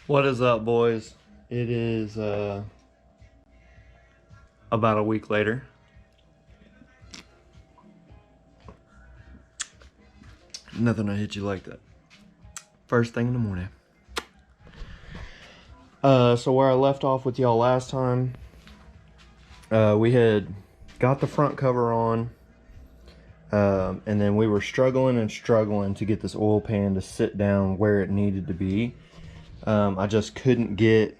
What is up, boys? It is about a week later. Nothing will hit you like that. First thing in the morning. So where I left off with y'all last time, we had got the front cover on, and then we were struggling to get this oil pan to sit down where it needed to be. I just couldn't get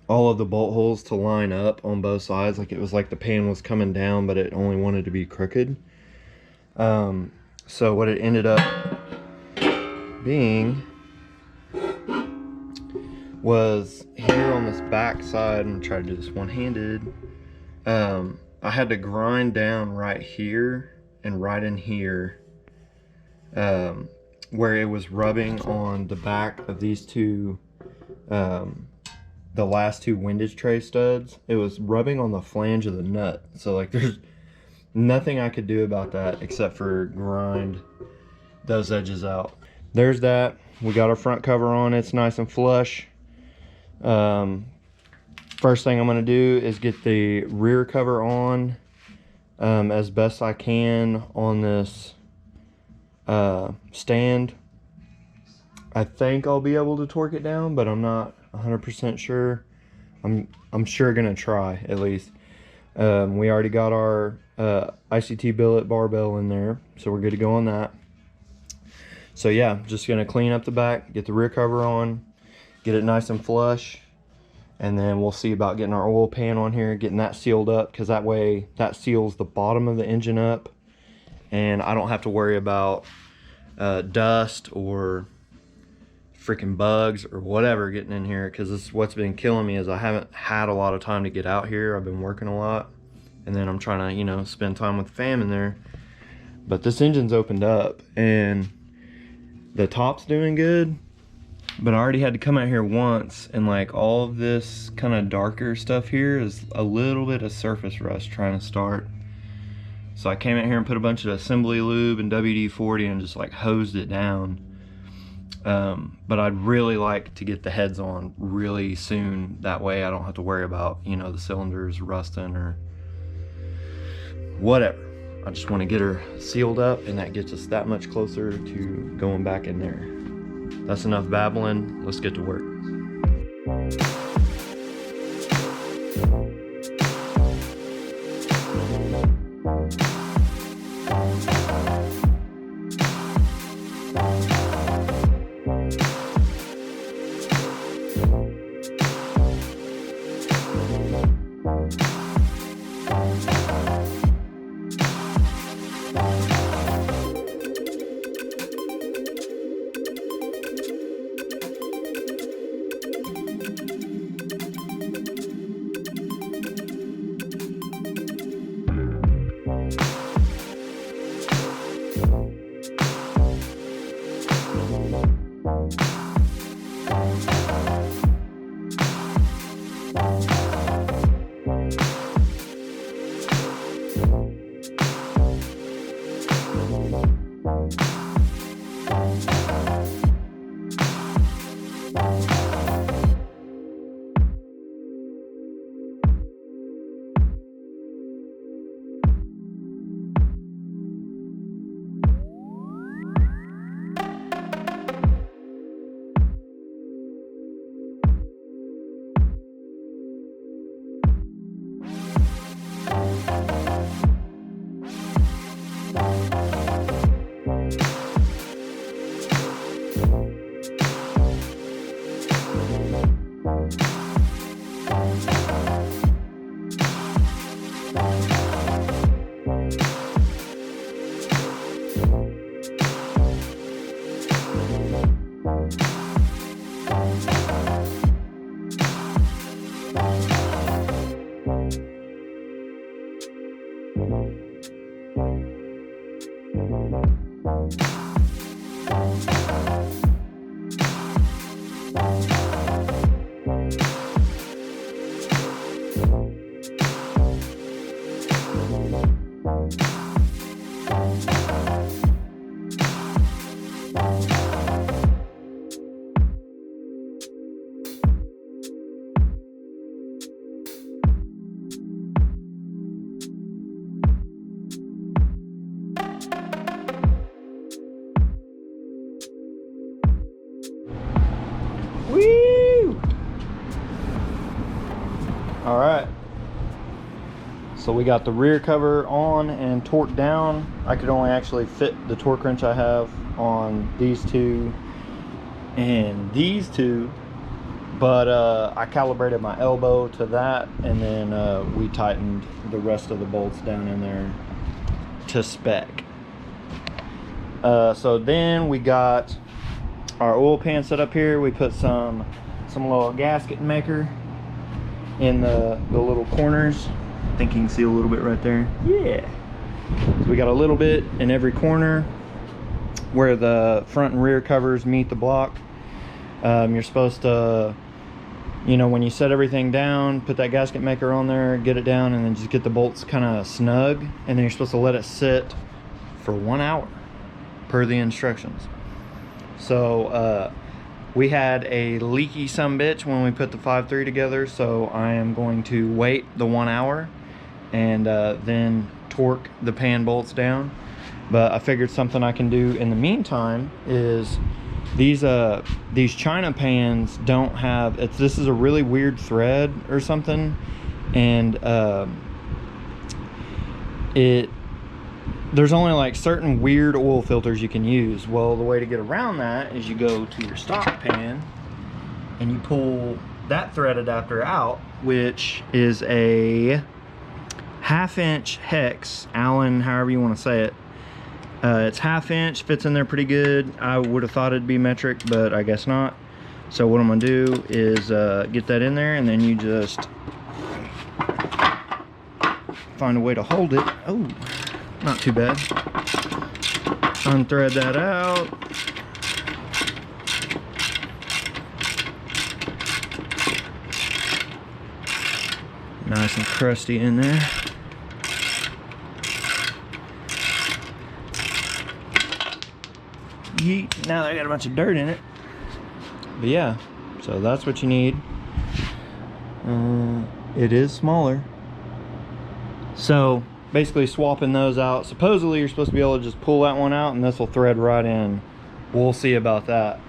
all of the bolt holes to line up on both sides. Like, it was like the pan was coming down, but it only wanted to be crooked. So what it ended up being was here on this back side. I'm gonna try to do this one-handed. I had to grind down right here and right in here, where it was rubbing on the back of these two, the last two windage tray studs. It was rubbing on the flange of the nut. So like, there's nothing I could do about that except for grind those edges out. There's that. We got our front cover on. It's nice and flush. First thing I'm going to do is get the rear cover on as best I can on this stand. I think I'll be able to torque it down, but I'm not 100% sure. I'm sure gonna try, at least. We already got our ICT billet barbell in there, so we're good to go on that. So yeah, just gonna clean up the back, get the rear cover on, get it nice and flush, and then we'll see about getting our oil pan on here, getting that sealed up, because that way that seals the bottom of the engine up, and I don't have to worry about dust or freaking bugs or whatever getting in here, because this is what's been killing me. Is I haven't had a lot of time to get out here. I've been working a lot, and then I'm trying to, you know, spend time with the fam in there. But this engine's opened up and the top's doing good, but I already had to come out here once, and like all of this kind of darker stuff here is a little bit of surface rust trying to start. So I came out here and put a bunch of assembly lube and WD-40 and just like hosed it down. But I'd really like to get the heads on really soon. That way I don't have to worry about, you know, the cylinders rusting or whatever. I just want to get her sealed up, and that gets us that much closer to going back in there. That's enough babbling. Let's get to work. All right. So we got the rear cover on and torqued down. I could only actually fit the torque wrench I have on these two and these two, but I calibrated my elbow to that, and then we tightened the rest of the bolts down in there to spec. So then we got our oil pan set up here. We put some little gasket maker in the little corners. I think you can see a little bit right there. Yeah. So we got a little bit in every corner where the front and rear covers meet the block. You're supposed to, you know, when you set everything down, put that gasket maker on there, get it down, and then just get the bolts kind of snug, and then you're supposed to let it sit for 1 hour per the instructions. So we had a leaky sumbitch when we put the 5.3 together, so I am going to wait the 1 hour and then torque the pan bolts down. But I figured something I can do in the meantime is these China pans don't have, this is a really weird thread or something, and there's only like certain weird oil filters you can use. Well, the way to get around that is you go to your stock pan and you pull that thread adapter out, which is a 1/2 inch hex, Allen, however you want to say it. It's 1/2 inch, fits in there pretty good. I would have thought it'd be metric, but I guess not. So what I'm gonna do is get that in there, and then you just find a way to hold it. Oh, not too bad. Unthread that out. Nice and crusty in there. Yeet. Now I got a bunch of dirt in it. But yeah, so that's what you need. It is smaller. So basically swapping those out. Supposedly you're supposed to be able to just pull that one out and this will thread right in. We'll see about that.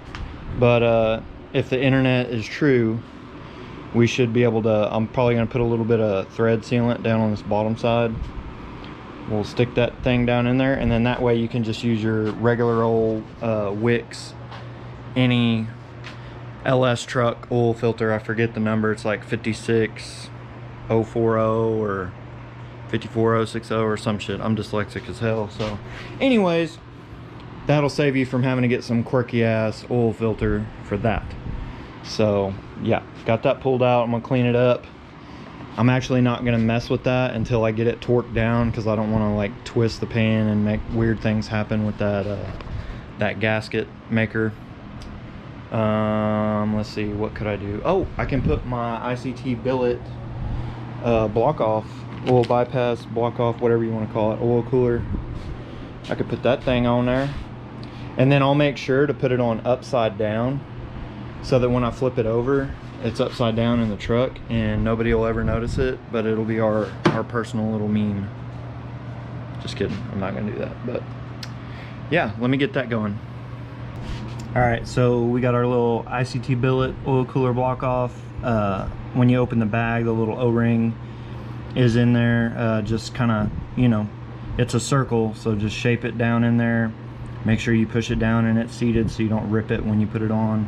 But if the internet is true, we should be able to, I'm probably going to put a little bit of thread sealant down on this bottom side. We'll stick that thing down in there, and then that way you can just use your regular old Wix, any LS truck oil filter. I forget the number. It's like 56040 or 54060 or some shit. I'm dyslexic as hell. So anyways, that'll save you from having to get some quirky ass oil filter for that. So yeah, got that pulled out. I'm gonna clean it up. I'm actually not gonna mess with that until I get it torqued down, because I don't want to like twist the pan and make weird things happen with that that gasket maker. Let's see, what could I do? Oh, I can put my ICT billet block off, oil bypass block off, whatever you want to call it, oil cooler. I could put that thing on there, and then I'll make sure to put it on upside down so that when I flip it over, it's upside down in the truck and nobody will ever notice it, but it'll be our personal little meme. Just kidding, I'm not gonna do that. But yeah, let me get that going. All right, so we got our little ICT billet oil cooler block off. When you open the bag, the little O-ring is in there. Just kind of, you know, it's a circle, so just shape it down in there. Make sure you push it down and it's seated so you don't rip it when you put it on.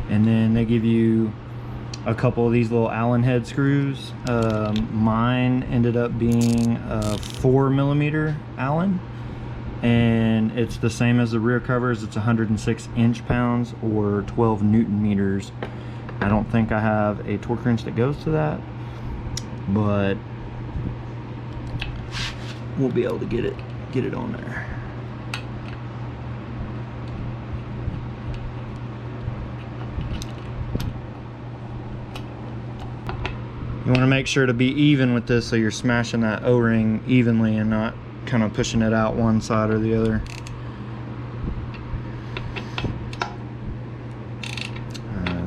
And then they give you a couple of these little Allen head screws. Mine ended up being a 4mm Allen, and it's the same as the rear covers. It's 106 inch-pounds or 12 Newton-meters. I don't think I have a torque wrench that goes to that, but we'll be able to get it on there. You want to make sure to be even with this, so you're smashing that O-ring evenly and not kind of pushing it out one side or the other.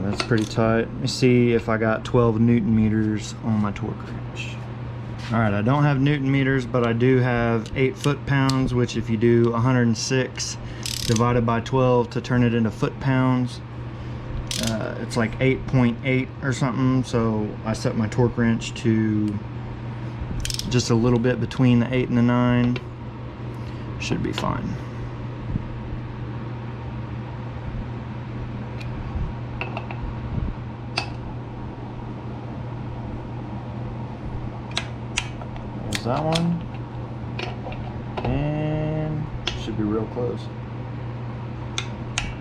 That's pretty tight. Let me see if I got 12 Newton-meters on my torque wrench. Alright, I don't have Newton-meters, but I do have 8 foot-pounds, which if you do 106 divided by 12 to turn it into foot-pounds, It's like 8.8 or something, so I set my torque wrench to just a little bit between the 8 and the 9. Should be fine. There's that one, and should be real close.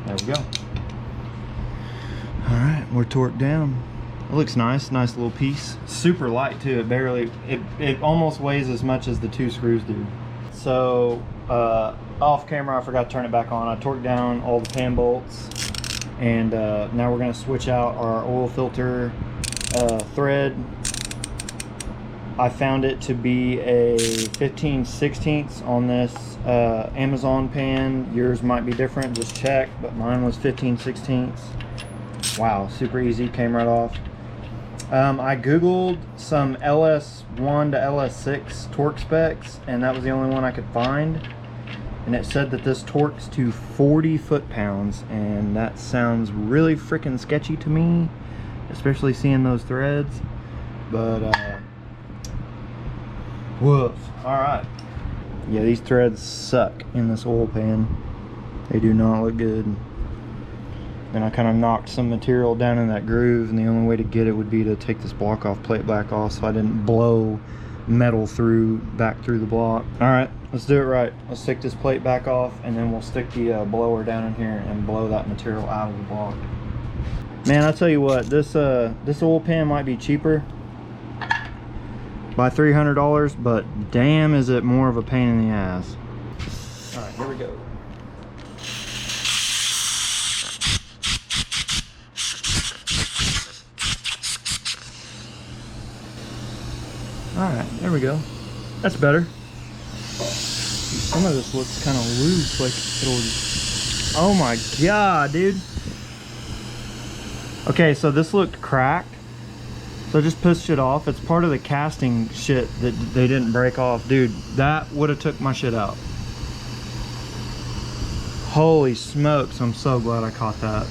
There we go. All right, we're torqued down. It looks nice, nice little piece. Super light too. It almost weighs as much as the 2 screws do. So off camera, I forgot to turn it back on. I torqued down all the pan bolts, and now we're gonna switch out our oil filter thread. I found it to be a 15/16 on this Amazon pan. Yours might be different, just check, but mine was 15/16. Wow, super easy, came right off. I googled some LS1 to LS6 torque specs, and that was the only one I could find, and it said that this torques to 40 foot-pounds, and that sounds really freaking sketchy to me, especially seeing those threads. But woof. All right, yeah, these threads suck in this oil pan. They do not look good. Then I kind of knocked some material down in that groove, and the only way to get it would be to take this block off plate back off so I didn't blow metal back through the block. All right, let's do it right. Let's take this plate back off, and then we'll stick the blower down in here and blow that material out of the block. Man, I'll tell you what, this oil pan might be cheaper by $300, but damn is it more of a pain in the ass. All right, here we go. Alright, there we go. That's better. Some of this looks kind of loose, like it'll... Oh my god, dude. Okay, so this looked cracked. So I just pushed it off. It's part of the casting shit that they didn't break off. Dude, that would have took my shit out. Holy smokes, I'm so glad I caught that.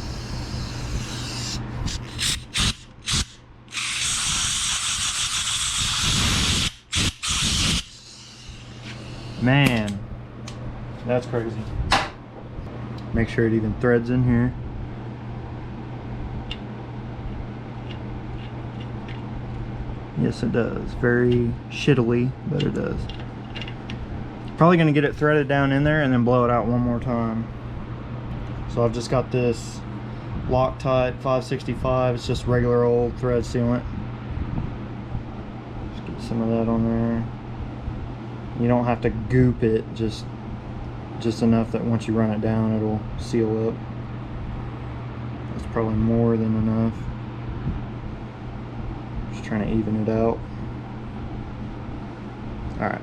Man, that's crazy. Make sure it even threads in here. Yes, it does. Very shittily, but it does. Probably gonna get it threaded down in there and then blow it out one more time. So I've just got this Loctite 565. It's just regular old thread sealant. Just get some of that on there. You don't have to goop it, just enough that once you run it down, it'll seal up. That's probably more than enough. Just trying to even it out. All right.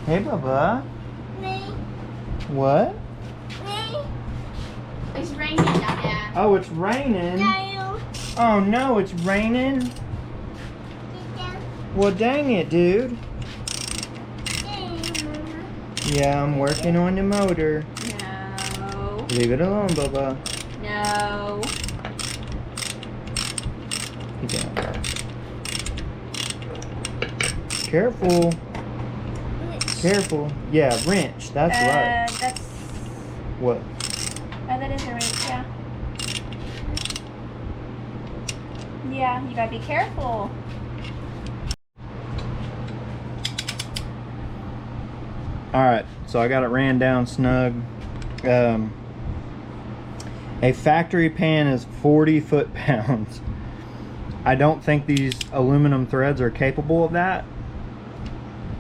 Hey, Bubba. What? It's raining down there. Oh, it's raining? No. Oh no, it's raining? Well, dang it, dude. Yeah, I'm working on the motor. No. Leave it alone, Bubba. No. Get down. Careful. Careful. Yeah, wrench. That's right. That's... What? Oh, that is a wrench, yeah. Yeah, you gotta be careful. Alright, so I got it ran down snug. A factory pan is 40 foot-pounds. I don't think these aluminum threads are capable of that.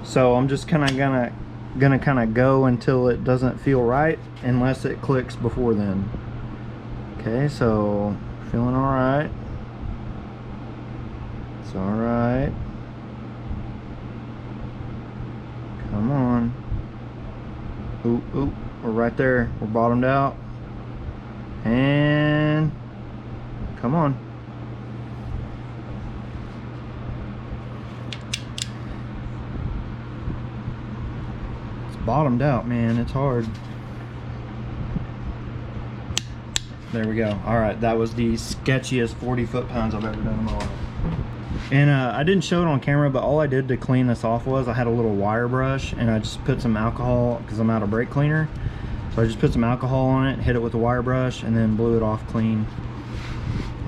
So I'm just kind of gonna kind of go until it doesn't feel right, unless it clicks before then. Okay, so feeling all right. It's all right. Come on. Oop, oop, we're right there. We're bottomed out. And come on. bottomed out, man. It's hard. There we go. All right, that was the sketchiest 40 foot-pounds I've ever done in my life. And I didn't show it on camera, but all I did to clean this off was I had a little wire brush and I just put some alcohol, because I'm out of brake cleaner. So I just put some alcohol on it, hit it with a wire brush, and then blew it off clean.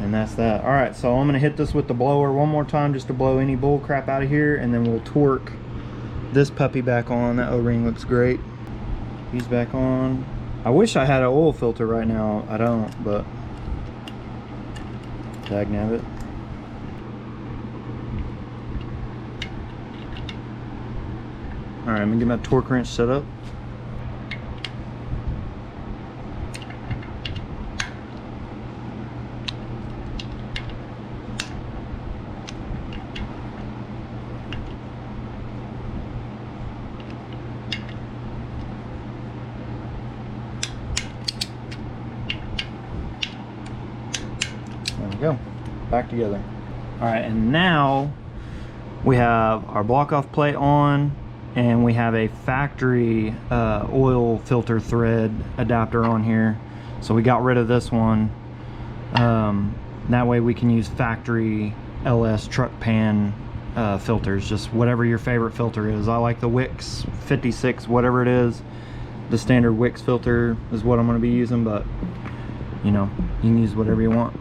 And that's that. All right, so I'm gonna hit this with the blower one more time just to blow any bull crap out of here, and then we'll torque this puppy back on. That O-ring looks great. He's back on. I wish I had an oil filter right now. I don't, but tag nabbit. All right, I'm gonna get my torque wrench set up. There we go, back together. All right, and now we have our block off plate on, and we have a factory oil filter thread adapter on here. So we got rid of this one. That way we can use factory LS truck pan filters, just whatever your favorite filter is. I like the Wix 56, whatever it is. The standard Wix filter is what I'm gonna be using, but you know, you can use whatever you want.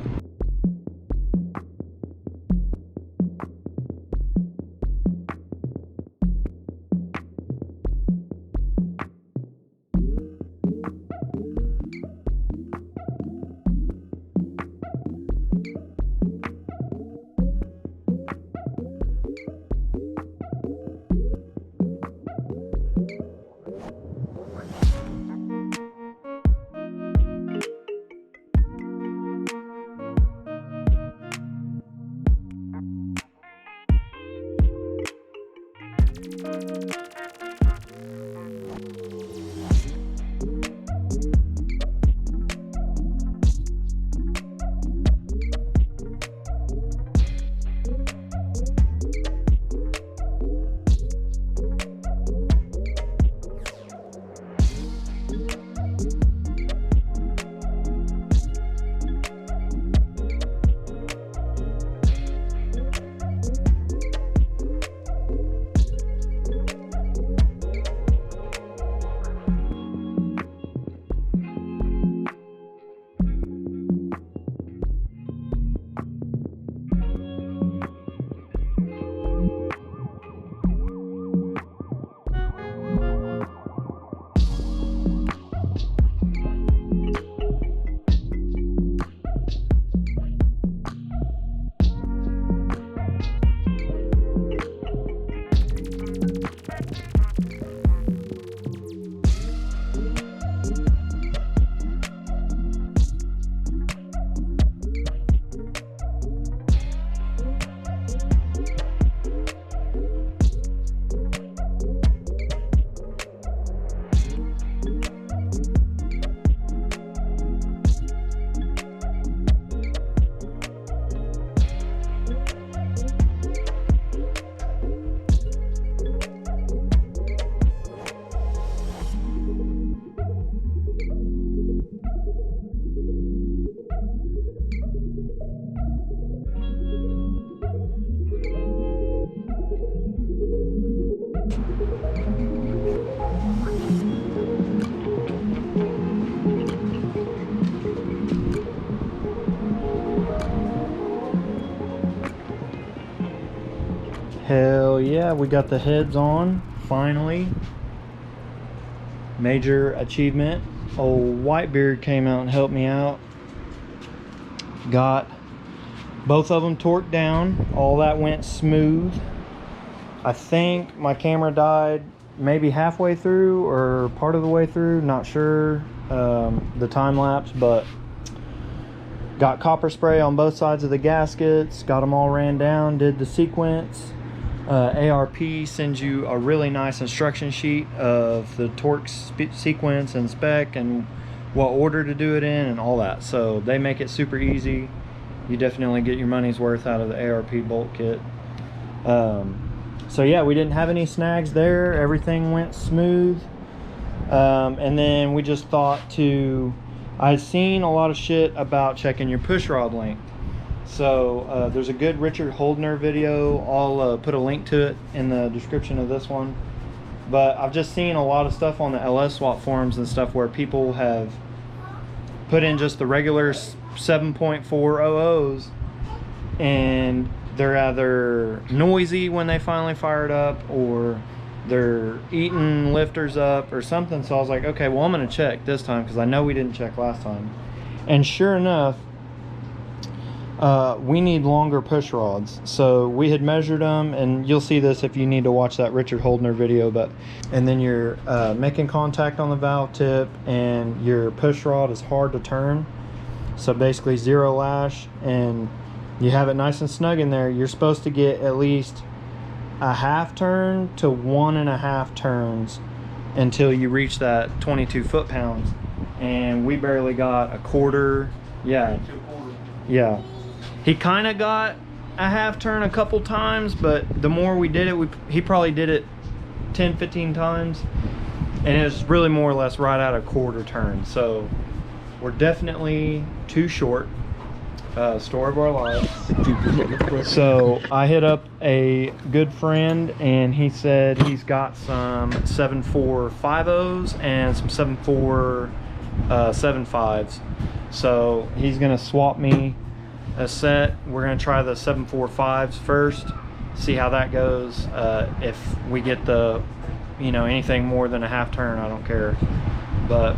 Hell yeah, we got the heads on, finally. Major achievement. Old Whitebeard came out and helped me out. Got both of them torqued down. All that went smooth. I think my camera died maybe halfway through or part of the way through, not sure the time lapse, but got copper spray on both sides of the gaskets, got them all ran down, did the sequence. ARP sends you a really nice instruction sheet of the torque sequence and spec and what order to do it in and all that. So they make it super easy. You definitely get your money's worth out of the ARP bolt kit. So yeah, we didn't have any snags there. Everything went smooth. And then we just thought to, I've seen a lot of shit about checking your push rod length. So there's a good Richard Holdener video. I'll put a link to it in the description of this one. But I've just seen a lot of stuff on the LS swap forums and stuff where people have put in just the regular 7.400s, and they're either noisy when they finally fire it up, or they're eating lifters up or something. So I was like, okay, well, I'm gonna check this time because I know we didn't check last time. And sure enough, we need longer push rods. So we had measured them, and you'll see this if you need to watch that Richard Holdener video. But and then you're making contact on the valve tip, and your push rod is hard to turn. So basically 0 lash, and you have it nice and snug in there. You're supposed to get at least a half turn to 1.5 turns until you reach that 22 foot-pounds, and we barely got a quarter. Yeah, he kind of got a half turn a couple times, but the more we did it, he probably did it 10-15 times, and it was really more or less right at a quarter turn. So we're definitely too short. Story of our lives. So I hit up a good friend, and he said he's got some 7.450s and some 7.475s. So he's gonna swap me a set. We're gonna try the 7.45s first, see how that goes. If we get the, you know, anything more than a half turn, I don't care. But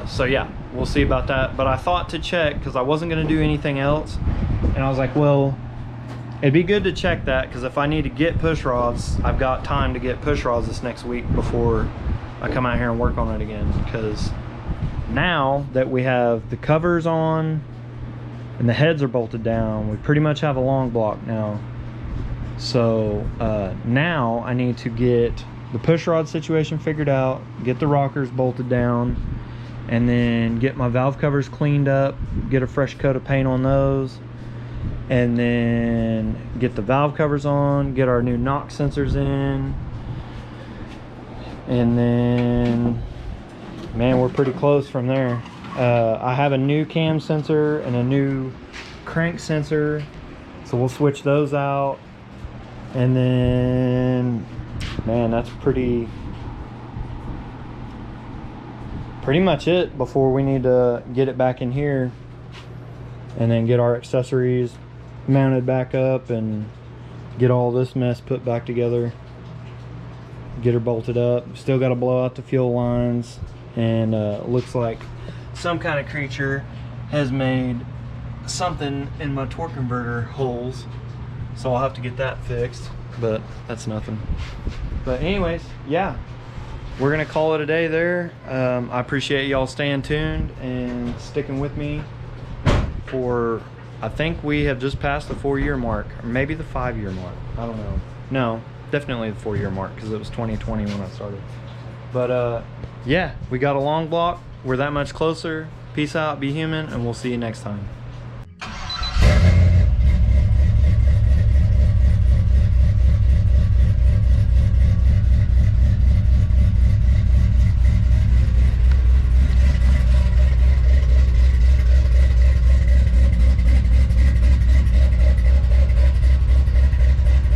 so yeah, we'll see about that. But I thought to check because I wasn't going to do anything else, and I was like, well, it'd be good to check that, because if I need to get push rods, I've got time to get push rods this next week before I come out here and work on it again. Because now that we have the covers on and the heads are bolted down, we pretty much have a long block now. So now I need to get the push rod situation figured out, get the rockers bolted down, and then get my valve covers cleaned up, get a fresh coat of paint on those, and then get the valve covers on, get our new knock sensors in, and then, man, we're pretty close from there. I have a new cam sensor and a new crank sensor, so we'll switch those out, and then, man, that's pretty much it before we need to get it back in here, and then get our accessories mounted back up and get all this mess put back together, get her bolted up. Still got to blow out the fuel lines, and looks like some kind of creature has made something in my torque converter holes, so I'll have to get that fixed, but that's nothing. But anyways, yeah, we're gonna call it a day there. I appreciate y'all staying tuned and sticking with me for, I think we have just passed the 4-year mark, or maybe the 5-year mark. I don't know. No, definitely the 4-year mark, because it was 2020 when I started. But yeah, we got a long block. We're that much closer. Peace out, be human, and we'll see you next time.